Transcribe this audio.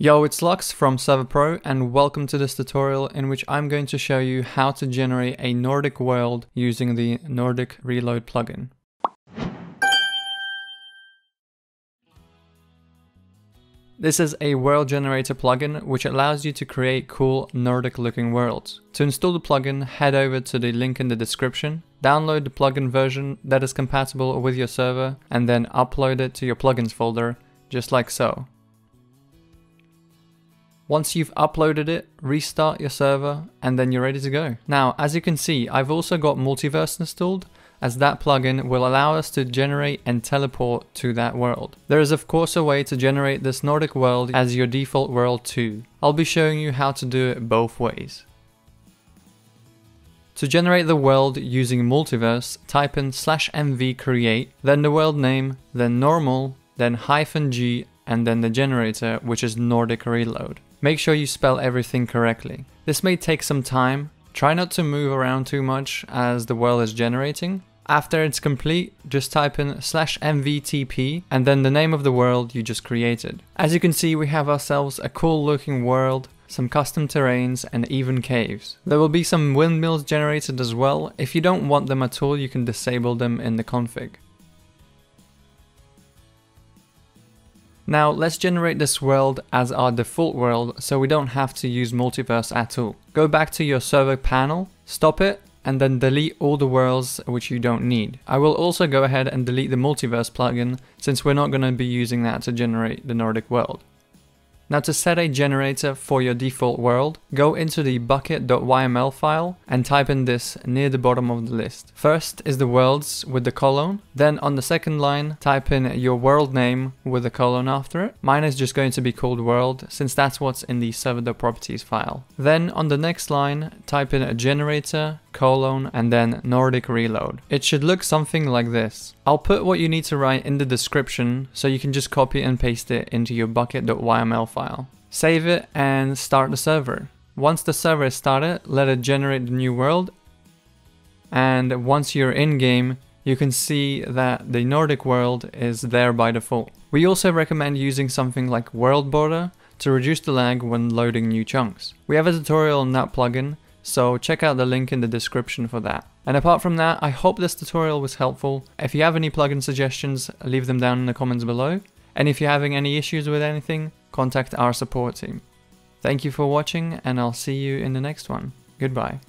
Yo, it's Lux from Server.pro and welcome to this tutorial in which I'm going to show you how to generate a Nordic world using the Nordic Reload plugin. This is a world generator plugin which allows you to create cool Nordic looking worlds. To install the plugin, head over to the link in the description, download the plugin version that is compatible with your server, and then upload it to your plugins folder, just like so. Once you've uploaded it, restart your server and then you're ready to go. Now, as you can see, I've also got multiverse installed, as that plugin will allow us to generate and teleport to that world. There is of course a way to generate this Nordic world as your default world too. I'll be showing you how to do it both ways. To generate the world using multiverse, type in /mv create, then the world name, then normal, then -g, and then the generator, which is Nordic Reload. Make sure you spell everything correctly. This may take some time. Try not to move around too much as the world is generating. After it's complete, just type in /mvtp and then the name of the world you just created. As you can see, we have ourselves a cool looking world, some custom terrains and even caves. There will be some windmills generated as well. If you don't want them at all, you can disable them in the config. Now let's generate this world as our default world so we don't have to use multiverse at all. Go back to your server panel, stop it, and then delete all the worlds which you don't need. I will also go ahead and delete the multiverse plugin since we're not going to be using that to generate the Nordic world. Now to set a generator for your default world, go into the bukkit.yml file and type in this near the bottom of the list. First is the worlds with the colon, then on the second line type in your world name with a colon after it. Mine is just going to be called world since that's what's in the server.properties file. Then on the next line type in a generator, colon, and then Nordic Reload. It should look something like this. I'll put what you need to write in the description so you can just copy and paste it into your bukkit.yml file. Save it and start the server. Once the server is started, let it generate the new world, and once you're in game, you can see that the Nordic world is there by default. We also recommend using something like WorldBorder to reduce the lag when loading new chunks. We have a tutorial on that plugin, so check out the link in the description for that. And apart from that, I hope this tutorial was helpful. If you have any plugin suggestions, leave them down in the comments below. And if you're having any issues with anything, contact our support team. Thank you for watching and I'll see you in the next one. Goodbye.